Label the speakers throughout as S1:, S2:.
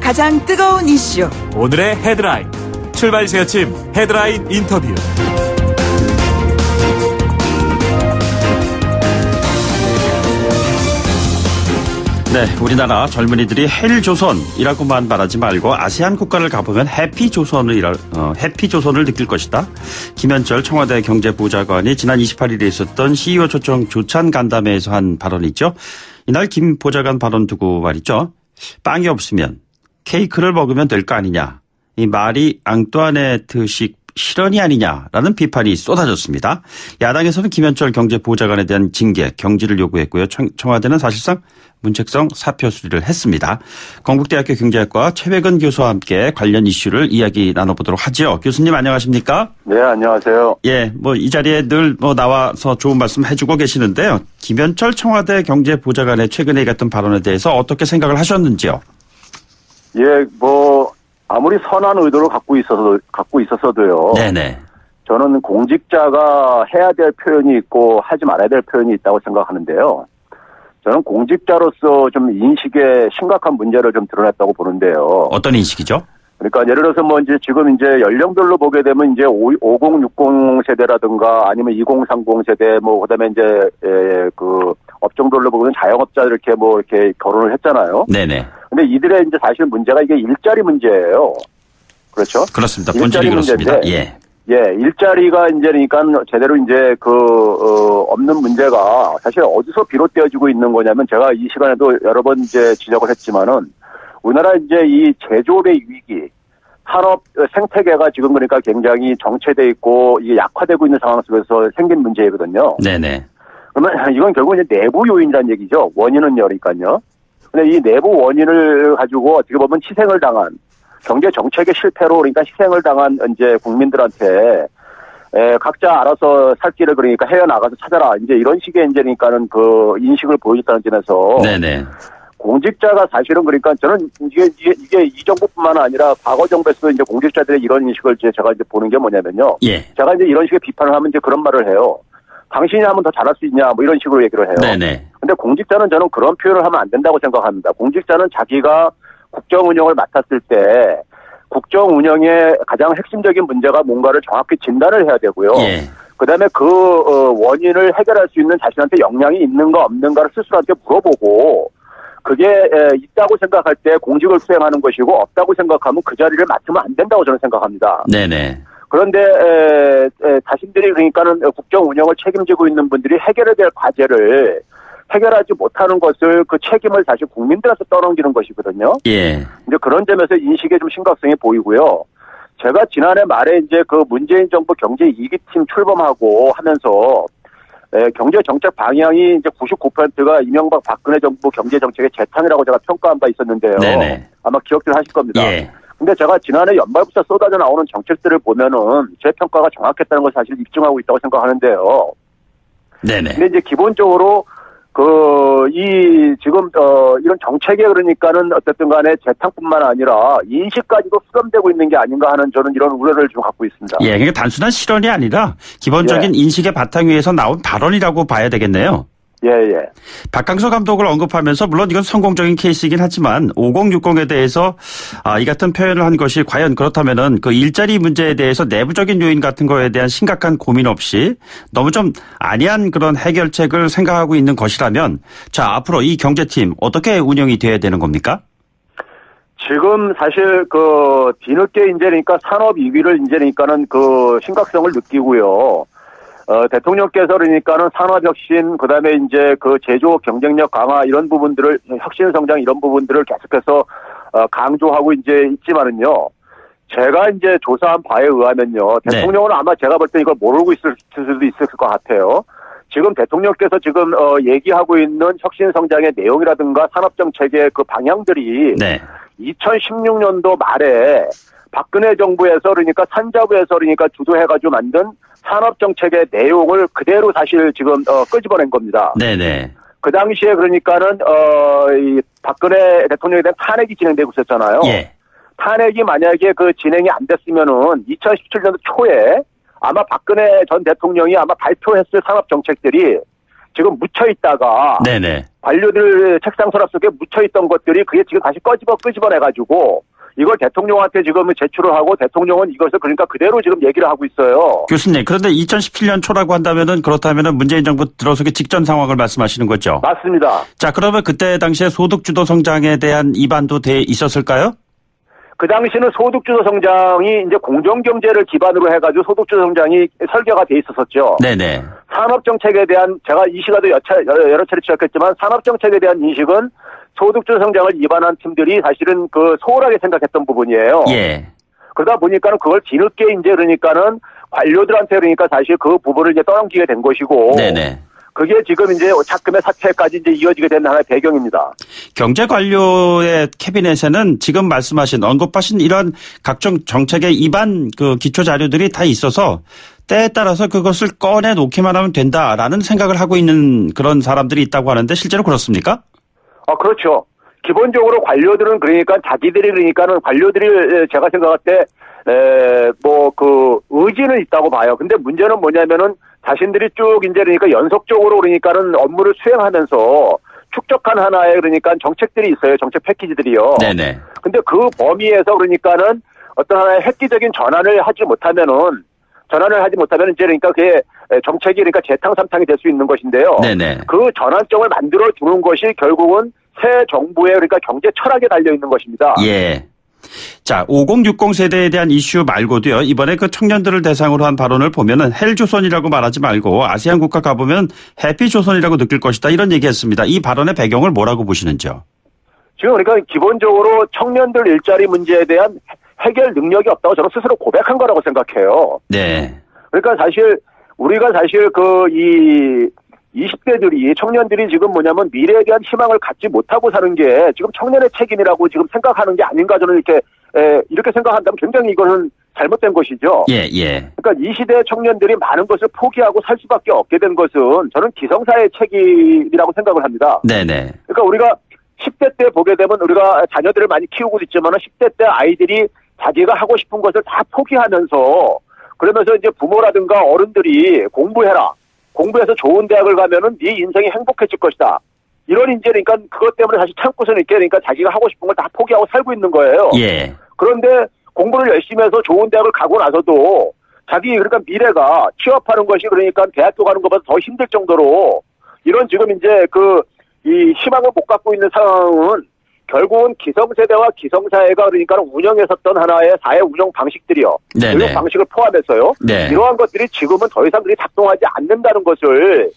S1: 가장 뜨거운 이슈.
S2: 오늘의 헤드라인. 출발 새아침 헤드라인 인터뷰.
S3: 네, 우리나라 젊은이들이 헬조선이라고만 말하지 말고 아세안 국가를 가보면 해피조선을 느낄 것이다. 김현철 청와대 경제부장관이 지난 28일에 있었던 CEO 초청 조찬 간담회에서 한 발언이 있죠. 이날 김 보좌관 발언 두고 말이죠. 빵이 없으면 케이크를 먹으면 될 거 아니냐. 이 말이 앙뚜아네트식 실언이 아니냐라는 비판이 쏟아졌습니다. 야당에서는 김현철 경제부장관에 대한 징계, 경질을 요구했고요. 청와대는 사실상 문책성 사표 수리를 했습니다. 건국대학교 경제학과 최백은 교수와 함께 관련 이슈를 이야기 나눠보도록 하죠. 교수님 안녕하십니까?
S4: 네, 안녕하세요.
S3: 예, 이 자리에 늘 나와서 좋은 말씀 해주고 계시는데요. 김현철 청와대 경제부장관의 최근에 같은 발언에 대해서 어떻게 생각을 하셨는지요?
S4: 예, 아무리 선한 의도를 갖고 있어서도요.
S3: 네네.
S4: 저는 공직자가 해야 될 표현이 있고 하지 말아야 될 표현이 있다고 생각하는데요. 저는 공직자로서 좀 인식에 심각한 문제를 좀 드러냈다고 보는데요.
S3: 어떤 인식이죠?
S4: 그러니까 예를 들어서 지금 이제 연령별로 보게 되면 이제 5060 세대라든가 아니면 2030 세대 그다음에 이제 그 업종별로 보면 자영업자 이렇게 결혼을 했잖아요. 네네. 근데 이들의 이제 사실 문제가 이게 일자리 문제예요. 그렇죠?
S3: 그렇습니다. 본질이 그렇습니다. 예.
S4: 예, 일자리가 이제 그러니까 제대로 이제 없는 문제가 사실 어디서 비롯되어지고 있는 거냐면 제가 이 시간에도 여러 번 이제 지적을 했지만은 우리나라 이제 이 제조업의 위기, 산업 생태계가 지금 그러니까 굉장히 정체돼 있고 이게 약화되고 있는 상황 속에서 생긴 문제거든요. 네네. 그러면 이건 결국 이제 내부 요인이라는 얘기죠. 원인은 그러니까요. 근데 이 내부 원인을 가지고 어떻게 보면 희생을 당한 경제 정책의 실패로 그러니까 희생을 당한 이제 국민들한테 각자 알아서 살 길을 그러니까 헤어나가서 찾아라 이제 이런 식의 이제 그러니까는 그 인식을 보여줬다는 점에서 네네. 공직자가 사실은 그러니까 저는 이게 이 정부뿐만 아니라 과거 정부에서도 이제 공직자들의 이런 인식을 제가 이제 보는 게 뭐냐면요. 예. 제가 이제 이런 식의 비판을 하면 이제 그런 말을 해요. 당신이 하면 더 잘할 수 있냐 이런 식으로 얘기를 해요. 네네. 근데 공직자는 저는 그런 표현을 하면 안 된다고 생각합니다. 공직자는 자기가 국정 운영을 맡았을 때 국정 운영의 가장 핵심적인 문제가 뭔가를 정확히 진단을 해야 되고요. 예. 그다음에 원인을 해결할 수 있는 자신한테 역량이 있는가 없는가를 스스로한테 물어보고 그게 있다고 생각할 때 공직을 수행하는 것이고 없다고 생각하면 그 자리를 맡으면 안 된다고 저는 생각합니다. 네네. 그런데 자신들이 그러니까는 국정 운영을 책임지고 있는 분들이 해결해야 될 과제를 해결하지 못하는 것을 그 책임을 사실 국민들한테 떠넘기는 것이거든요. 예. 이제 그런 점에서 인식에 좀 심각성이 보이고요. 제가 지난해 말에 이제 그 문재인 정부 경제 2기팀 출범하고 하면서 경제 정책 방향이 이제 99%가 이명박 박근혜 정부 경제 정책의 재탕이라고 제가 평가한 바 있었는데요. 네네. 아마 기억들 하실 겁니다. 예. 근데 제가 지난해 연말부터 쏟아져 나오는 정책들을 보면은 제 평가가 정확했다는 걸 사실 입증하고 있다고 생각하는데요. 네네. 근데 이제 기본적으로 이런 정책에 그러니까는 어쨌든 간에 재탕뿐만 아니라 인식까지도 수렴되고 있는 게 아닌가 하는 저는 이런 우려를 좀 갖고 있습니다. 예, 그러니까
S3: 단순한 실언이 아니라 기본적인 인식의 바탕 위에서 나온 발언이라고 봐야 되겠네요.
S4: 예, 예.
S3: 박강서 감독을 언급하면서 물론 이건 성공적인 케이스이긴 하지만 5060에 대해서 이 같은 표현을 한 것이 과연 그렇다면은 그 일자리 문제에 대해서 내부적인 요인 같은 거에 대한 심각한 고민 없이 너무 좀 안이한 그런 해결책을 생각하고 있는 것이라면 자, 앞으로 이 경제팀 어떻게 운영이 돼야 되는 겁니까?
S4: 지금 사실 뒤늦게 이제 그러니까 산업 위기를 이제 그러니까는 심각성을 느끼고요. 대통령께서 그러니까는 산업혁신, 그 다음에 이제 제조업 경쟁력 강화 이런 부분들을, 혁신 성장 이런 부분들을 계속해서, 강조하고 이제 있지만은요. 제가 이제 조사한 바에 의하면요. 대통령은 아마 제가 볼 때 이걸 모르고 있을 수도 있을 것 같아요. 지금 대통령께서 지금, 얘기하고 있는 혁신 성장의 내용이라든가 산업정책의 방향들이. 네. 2016년도 말에 박근혜 정부에서 그러니까 산자부에서 그러니까 주도해가지고 만든 산업정책의 내용을 그대로 사실 지금 끄집어낸 겁니다. 네네. 그 당시에 그러니까는 이 박근혜 대통령에 대한 탄핵이 진행되고 있었잖아요. 예. 탄핵이 만약에 진행이 안 됐으면은 2017년도 초에 아마 박근혜 전 대통령이 아마 발표했을 산업정책들이 지금 묻혀 있다가
S3: 네네.
S4: 관료들 책상 서랍 속에 묻혀 있던 것들이 그게 지금 다시 끄집어내가지고 이걸 대통령한테 지금 제출을 하고 대통령은 이것을 그러니까 그대로 지금 얘기를 하고 있어요.
S3: 교수님, 그런데 2017년 초라고 한다면은 그렇다면은 문재인 정부 들어서기 직전 상황을 말씀하시는 거죠?
S4: 맞습니다.
S3: 자, 그러면 그때 당시에 소득주도 성장에 대한 입안도 돼 있었을까요?
S4: 그 당시는 소득주도 성장이 이제 공정경제를 기반으로 해가지고 소득주도 성장이 설계가 돼 있었었죠.
S3: 네네.
S4: 산업정책에 대한 제가 이 시간도 여러 차례 지적했지만 산업정책에 대한 인식은 소득주도 성장을 위반한 팀들이 사실은 그 소홀하게 생각했던 부분이에요.
S3: 예.
S4: 그러다 보니까는 그걸 뒤늦게 이제 그러니까는 관료들한테 그러니까 사실 그 부분을 이제 떠넘기게 된 것이고.
S3: 네네.
S4: 그게 지금 이제 착금의 사태까지 이제 이어지게 된 하나의 배경입니다.
S3: 경제 관료의 캐비넷에는 지금 말씀하신 언급하신 이런 각종 정책의 입안 그 기초 자료들이 다 있어서 때에 따라서 그것을 꺼내 놓기만 하면 된다라는 생각을 하고 있는 그런 사람들이 있다고 하는데 실제로 그렇습니까?
S4: 그렇죠. 기본적으로 관료들은 그러니까 자기들이 그러니까는 관료들이 제가 생각할 때 뭐 그 의지는 있다고 봐요. 근데 문제는 뭐냐면은 자신들이 쭉 이제 그러니까 연속적으로 그러니까는 업무를 수행하면서 축적한 하나의 그러니까 정책들이 있어요. 정책 패키지들이요.
S3: 네네.
S4: 근데 그 범위에서 그러니까는 어떤 하나의 획기적인 전환을 하지 못하면 이제 그러니까 그게 정책이 그러니까 재탕삼탕이 될 수 있는 것인데요.
S3: 네네.
S4: 그 전환점을 만들어 주는 것이 결국은 새 정부의 그러니까 경제 철학에 달려 있는 것입니다.
S3: 예. 자, 5060 세대에 대한 이슈 말고도요. 이번에 그 청년들을 대상으로 한 발언을 보면은 헬조선이라고 말하지 말고 아시안 국가 가보면 해피조선이라고 느낄 것이다. 이런 얘기했습니다. 이 발언의 배경을 뭐라고 보시는지요?
S4: 지금 그러니까 기본적으로 청년들 일자리 문제에 대한 해결 능력이 없다고 저는 스스로 고백한 거라고 생각해요.
S3: 네.
S4: 그러니까 우리가 사실 이 20대들이 청년들이 지금 뭐냐면 미래에 대한 희망을 갖지 못하고 사는 게 지금 청년의 책임이라고 지금 생각하는 게 아닌가 저는 이렇게 생각한다면 굉장히 이거는 잘못된 것이죠.
S3: 예.
S4: 그러니까 이 시대 청년들이 많은 것을 포기하고 살 수밖에 없게 된 것은 저는 기성사의 책임이라고 생각을 합니다.
S3: 네네.
S4: 그러니까 우리가 10대 때 보게 되면 우리가 자녀들을 많이 키우고 있지만 10대 때 아이들이 자기가 하고 싶은 것을 다 포기하면서 그러면서 이제 부모라든가 어른들이 공부해서 좋은 대학을 가면은 네 인생이 행복해질 것이다. 이런 이제 그러니까 그것 때문에 사실 참고선 있게 그러니까 자기가 하고 싶은 걸 다 포기하고 살고 있는 거예요.
S3: 예.
S4: 그런데 공부를 열심히 해서 좋은 대학을 가고 나서도 자기 그러니까 미래가 취업하는 것이 그러니까 대학교 가는 것보다 더 힘들 정도로 이런 지금 이제 이 희망을 못 갖고 있는 상황은 결국은 기성세대와 기성사회가 그러니까 운영했었던 하나의 사회 운영 방식들이요.
S3: 네네.
S4: 교육 방식을 포함해서요.
S3: 네.
S4: 이러한 것들이 지금은 더 이상 그리 작동하지 않는다는 것을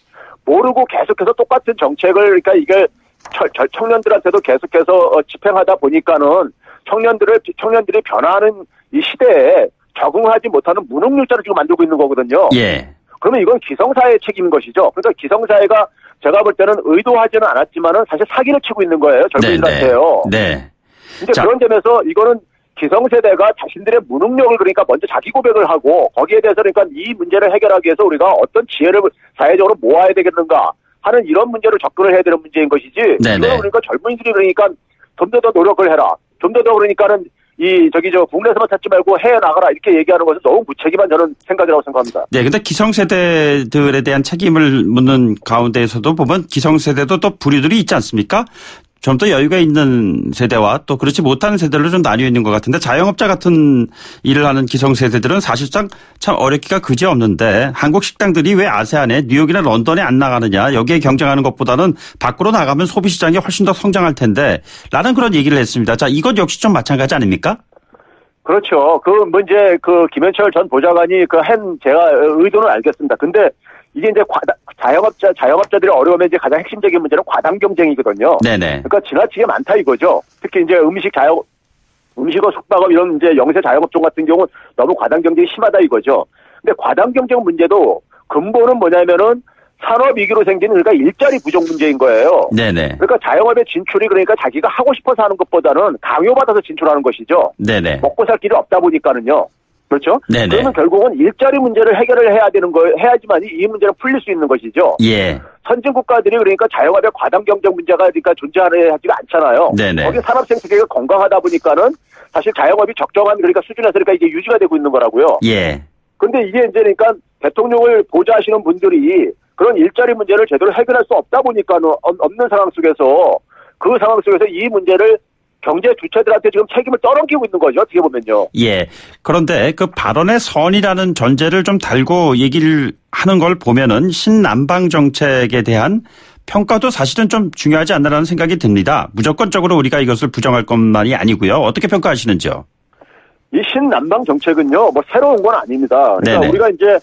S4: 모르고 계속해서 똑같은 정책을 그러니까 이게 청년들한테도 계속해서 집행하다 보니까는 청년들이 변화하는 이 시대에 적응하지 못하는 무능률자를 지금 만들고 있는 거거든요.
S3: 예.
S4: 그러면 이건 기성사회의 책임인 것이죠. 그러니까 기성사회가 제가 볼 때는 의도하지는 않았지만은 사실 사기를 치고 있는 거예요. 젊은이들한테요.
S3: 네.
S4: 근데 그런 점에서 이거는 기성세대가 자신들의 무능력을 그러니까 먼저 자기 고백을 하고 거기에 대해서 그러니까 이 문제를 해결하기 위해서 우리가 어떤 지혜를 사회적으로 모아야 되겠는가 하는 이런 문제를 접근을 해야 되는 문제인 것이지.
S3: 네네.
S4: 이거는 그러니까 젊은이들이 그러니까 좀 더 노력을 해라. 좀 더 그러니까는 국내에서만 찾지 말고 해외 나가라 이렇게 얘기하는 것은 너무 무책임한 저는 생각이라고 생각합니다.
S3: 네, 근데 기성세대들에 대한 책임을 묻는 가운데에서도 보면 기성세대도 또 부류들이 있지 않습니까? 좀 더 여유가 있는 세대와 또 그렇지 못하는 세대로 좀 나뉘어 있는 것 같은데 자영업자 같은 일을 하는 기성세대들은 사실상 참 어렵기가 그지없는데 한국 식당들이 왜 아세안에 뉴욕이나 런던에 안 나가느냐 여기에 경쟁하는 것보다는 밖으로 나가면 소비시장이 훨씬 더 성장할 텐데 라는 그런 얘기를 했습니다. 자, 이것 역시 좀 마찬가지 아닙니까?
S4: 그렇죠. 이제 김현철 전 보좌관이 제가 의도는 알겠습니다. 근데 이게 이제 자영업자들의 어려움의 이제 가장 핵심적인 문제는 과당 경쟁이거든요.
S3: 네네.
S4: 그러니까 지나치게 많다 이거죠. 특히 이제 음식업 숙박업 이런 이제 영세 자영업종 같은 경우는 너무 과당 경쟁이 심하다 이거죠. 근데 과당 경쟁 문제도 근본은 뭐냐면은 산업 위기로 생긴 그러니까 일자리 부족 문제인 거예요.
S3: 네네.
S4: 그러니까 자영업의 진출이 그러니까 자기가 하고 싶어서 하는 것보다는 강요받아서 진출하는 것이죠.
S3: 네네.
S4: 먹고 살 길이 없다 보니까는요. 그렇죠?
S3: 네네.
S4: 그러면 결국은 일자리 문제를 해결을 해야 되는 거예요. 해야지만 이 문제는 풀릴 수 있는 것이죠.
S3: 예.
S4: 선진 국가들이 그러니까 자영업의 과당 경쟁 문제가 그러니까 존재하지가 않잖아요.
S3: 네네.
S4: 거기 산업 생태계가 건강하다 보니까는 사실 자영업이 적정한 그러니까 수준에서 그러니까 이게 유지가 되고 있는 거라고요.
S3: 예.
S4: 근데 이게 이제 그러니까 대통령을 보좌하시는 분들이 그런 일자리 문제를 제대로 해결할 수 없다 보니까 없는 상황 속에서 그 상황 속에서 이 문제를 경제 주체들한테 지금 책임을 떠넘기고 있는 거죠. 어떻게 보면요.
S3: 예. 그런데 그 발언의 선이라는 전제를 좀 달고 얘기를 하는 걸 보면은 신남방 정책에 대한 평가도 사실은 좀 중요하지 않나라는 생각이 듭니다. 무조건적으로 우리가 이것을 부정할 것만이 아니고요. 어떻게 평가하시는지요?
S4: 이 신남방 정책은요, 뭐 새로운 건 아닙니다. 그러니까
S3: 네네.
S4: 우리가 이제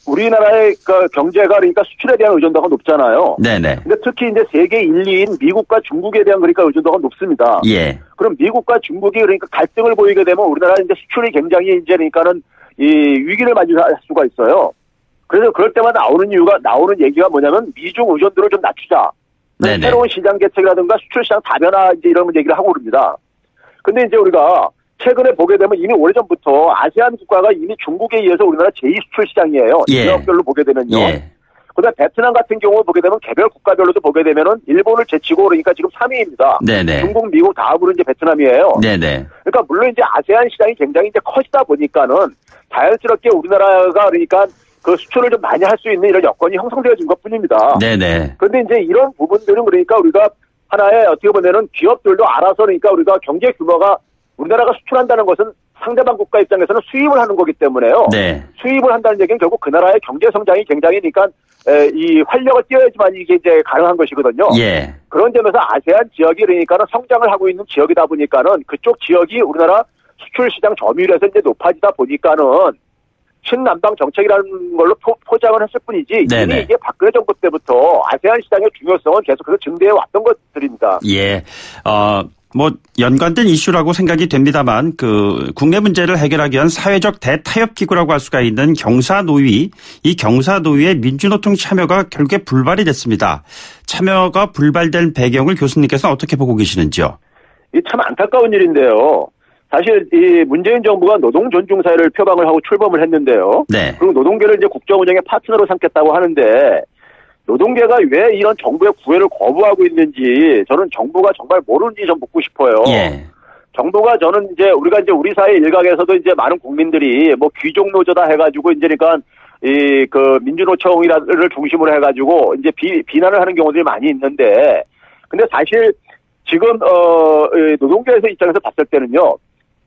S4: 우리나라의 그 경제가 그러니까 수출에 대한 의존도가 높잖아요.
S3: 네네.
S4: 근데 특히 이제 세계 1, 2인 미국과 중국에 대한 그러니까 의존도가 높습니다.
S3: 예.
S4: 그럼 미국과 중국이 그러니까 갈등을 보이게 되면 우리나라 이제 수출이 굉장히 이제 그러니까는 이 위기를 맞이할 수가 있어요. 그래서 그럴 때마다 나오는 얘기가 뭐냐면 미중 의존도를 좀 낮추자.
S3: 네네.
S4: 새로운 시장 개척이라든가 수출 시장 다변화 이제 이런 얘기를 하고 그럽니다. 근데 이제 우리가 최근에 보게 되면 이미 오래전부터 아세안 국가가 이미 중국에 의해서 우리나라 제2수출 시장이에요.
S3: 예.
S4: 지역별로 보게 되면요.
S3: 예.
S4: 그다음 베트남 같은 경우 보게 되면 개별 국가별로도 보게 되면은 일본을 제치고 그러니까 지금 3위입니다.
S3: 네네.
S4: 중국, 미국 다음으로 이제 베트남이에요.
S3: 네네.
S4: 그러니까 물론 이제 아세안 시장이 굉장히 이제 커지다 보니까는 자연스럽게 우리나라가 그러니까 그 수출을 좀 많이 할 수 있는 이런 여건이 형성되어진 것뿐입니다.
S3: 네네.
S4: 그런데 이제 이런 부분들은 그러니까 우리가 하나의 어떻게 보면은 기업들도 알아서 그러니까 우리가 경제 규모가 우리나라가 수출한다는 것은 상대방 국가 입장에서는 수입을 하는 거기 때문에요.
S3: 네.
S4: 수입을 한다는 얘기는 결국 그 나라의 경제 성장이 굉장히 그러니까 이 활력을 띄워야지만 이게 이제 가능한 것이거든요.
S3: 예.
S4: 그런 점에서 아세안 지역이 그러니까는 성장을 하고 있는 지역이다 보니까는 그쪽 지역이 우리나라 수출 시장 점유율에서 이제 높아지다 보니까는 신남방 정책이라는 걸로 포장을 했을 뿐이지
S3: 네네.
S4: 이미 이게 박근혜 정부 때부터 아세안 시장의 중요성은 계속해서 증대해 왔던 것들입니다.
S3: 예. 뭐 연관된 이슈라고 생각이 됩니다만 그 국내 문제를 해결하기 위한 사회적 대타협 기구라고 할 수가 있는 경사노위, 이 경사노위의 민주노총 참여가 결국에 불발이 됐습니다. 참여가 불발된 배경을 교수님께서는 어떻게 보고 계시는지요?
S4: 이 참 안타까운 일인데요. 사실 이 문재인 정부가 노동 존중 사회를 표방을 하고 출범을 했는데요.
S3: 네.
S4: 그리고 노동계를 이제 국정 운영의 파트너로 삼겠다고 하는데 노동계가 왜 이런 정부의 구애를 거부하고 있는지 저는 정부가 정말 모르는지 좀 묻고 싶어요.
S3: 예.
S4: 정부가 저는 이제 우리 사회 일각에서도 이제 많은 국민들이 뭐 귀족 노조다 해가지고 이제 그러니까 이 그 민주노총이라를 중심으로 해가지고 이제 비난을 하는 경우들이 많이 있는데 근데 사실 지금 노동계에서 입장에서 봤을 때는요.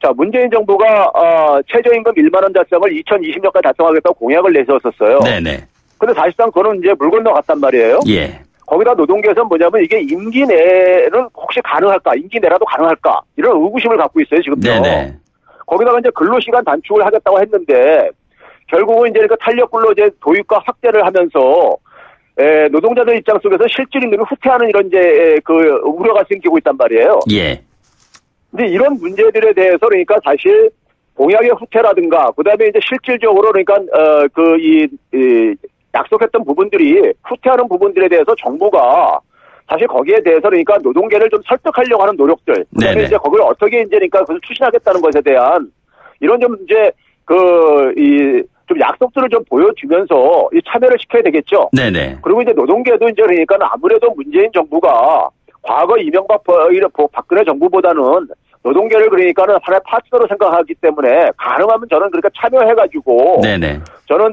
S4: 자, 문재인 정부가 최저임금 1만 원 달성을 2020년까지 달성하겠다고 공약을 내세웠었어요.
S3: 네네.
S4: 근데 사실상 그거는 이제 물 건너갔단 말이에요.
S3: 예.
S4: 거기다 노동계에서는 뭐냐면 이게 임기 내는 혹시 가능할까? 임기 내라도 가능할까? 이런 의구심을 갖고 있어요, 지금요.
S3: 네네.
S4: 거기다가 이제 근로시간 단축을 하겠다고 했는데 결국은 이제 그 탄력 근로제 도입과 확대를 하면서 노동자들 입장 속에서 실질 임금이 후퇴하는 이런 이제 그 우려가 생기고 있단 말이에요.
S3: 예.
S4: 근데 이런 문제들에 대해서 그러니까 사실 공약의 후퇴라든가 그다음에 이제 실질적으로 그러니까 약속했던 부분들이 후퇴하는 부분들에 대해서 정부가 사실 거기에 대해서 그러니까 노동계를 좀 설득하려고 하는 노력들 그다음에
S3: 네네.
S4: 이제 거기를 어떻게 이제 그러니까 그것을 추진하겠다는 것에 대한 이런 좀 이제 좀 약속들을 좀 보여주면서 이 참여를 시켜야 되겠죠.
S3: 네네.
S4: 그리고 이제 노동계도 이제 그러니까 아무래도 문재인 정부가 과거 이명박 박근혜 정부보다는 노동계를 그러니까는 하나의 파트너로 생각하기 때문에 가능하면 저는 그러니까 참여해가지고
S3: 네네.
S4: 저는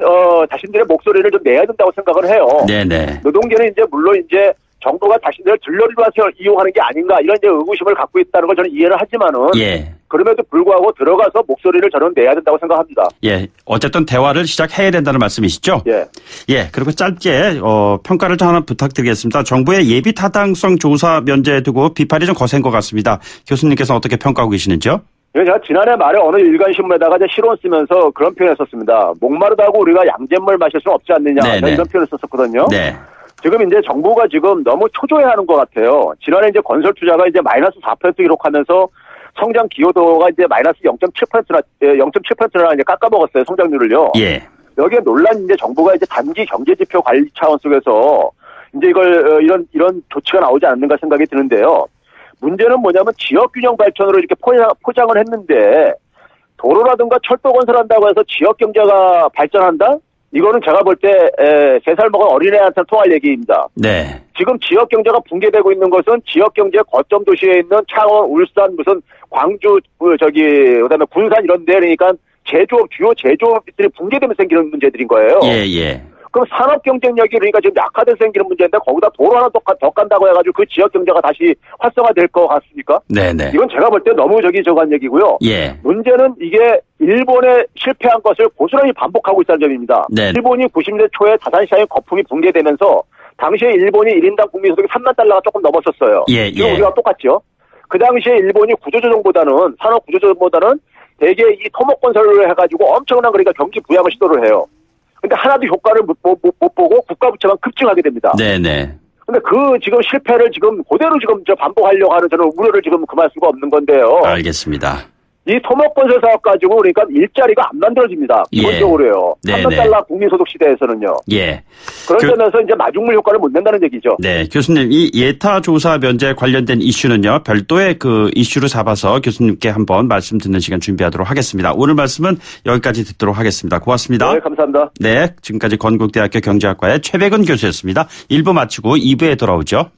S4: 자신들의 목소리를 좀 내야 된다고 생각을 해요.
S3: 네네.
S4: 노동계는 이제 물론 이제 정부가 자신들을 들러리로 이용하는 게 아닌가 이런 이제 의구심을 갖고 있다는 걸 저는 이해를 하지만은
S3: 예.
S4: 그럼에도 불구하고 들어가서 목소리를 저는 내야 된다고 생각합니다.
S3: 예. 어쨌든 대화를 시작해야 된다는 말씀이시죠?
S4: 예.
S3: 예. 그리고 짧게 평가를 좀 하나 부탁드리겠습니다. 정부의 예비 타당성 조사 면제에 두고 비판이 좀 거센 것 같습니다. 교수님께서 어떻게 평가하고 계시는지요?
S4: 제가 지난해 말에 어느 일간신문에다가 이제 실언 쓰면서 그런 표현을 썼습니다. 목마르다고 우리가 양잿물 마실 수는 없지 않느냐
S3: 네네.
S4: 이런 표현을 썼었거든요.
S3: 네.
S4: 지금 이제 정부가 지금 너무 초조해하는 것 같아요. 지난해 이제 건설 투자가 이제 마이너스 4% 기록하면서 성장 기여도가 이제 마이너스 0.7%나 이제 깎아먹었어요. 성장률을요.
S3: 예.
S4: 여기에 논란이 이제 정부가 이제 단기 경제지표 관리 차원 속에서 이제 이걸 이런 조치가 나오지 않는가 생각이 드는데요. 문제는 뭐냐면 지역균형 발전으로 이렇게 포장을 했는데 도로라든가 철도 건설한다고 해서 지역 경제가 발전한다? 이거는 제가 볼 때 3살 먹은 어린애한테 통할 얘기입니다.
S3: 네.
S4: 지금 지역 경제가 붕괴되고 있는 것은 지역 경제 거점 도시에 있는 창원, 울산, 무슨 광주, 그다음에 군산 이런 데 그러니까 주요 제조업들이 붕괴되면서 생기는 문제들인 거예요.
S3: 예, 예.
S4: 그럼 산업 경쟁력이 그러니까 지금 약화돼서 생기는 문제인데 거기다 도로 하나 더 간다고 해가지고 그 지역 경제가 다시 활성화될 것 같습니까?
S3: 네네.
S4: 이건 제가 볼 때 너무 저간 얘기고요.
S3: 예.
S4: 문제는 이게 일본에 실패한 것을 고스란히 반복하고 있다는 점입니다.
S3: 네.
S4: 일본이 90년대 초에 자산시장의 거품이 붕괴되면서 당시에 일본이 1인당 국민소득이 3만 달러가 조금 넘었었어요.
S3: 예,
S4: 지금
S3: 예.
S4: 우리가 똑같죠. 그 당시에 일본이 구조조정보다는 산업 구조조정보다는 대개 이 토목건설을 해가지고 엄청난 그러니까 경기 부양을 시도를 해요. 근데 하나도 효과를 못 보고 국가 부채만 급증하게 됩니다.
S3: 네네.
S4: 근데 그 지금 실패를 지금 그대로 지금 반복하려고 하는 저는 우려를 지금 금할 수가 없는 건데요.
S3: 알겠습니다.
S4: 이 토목건설 사업 가지고 그러니까 일자리가 안 만들어집니다. 기본적으로요.
S3: 예.
S4: 3만 달러 국민소득 시대에서는요.
S3: 예.
S4: 그런 점에서 이제 마중물 효과를 못 낸다는 얘기죠.
S3: 네, 교수님, 이 예타 조사 면제 관련된 이슈는요, 별도의 그 이슈로 잡아서 교수님께 한번 말씀 듣는 시간 준비하도록 하겠습니다. 오늘 말씀은 여기까지 듣도록 하겠습니다. 고맙습니다.
S4: 네, 감사합니다.
S3: 네, 지금까지 건국대학교 경제학과의 최백은 교수였습니다. 1부 마치고 2부에 돌아오죠.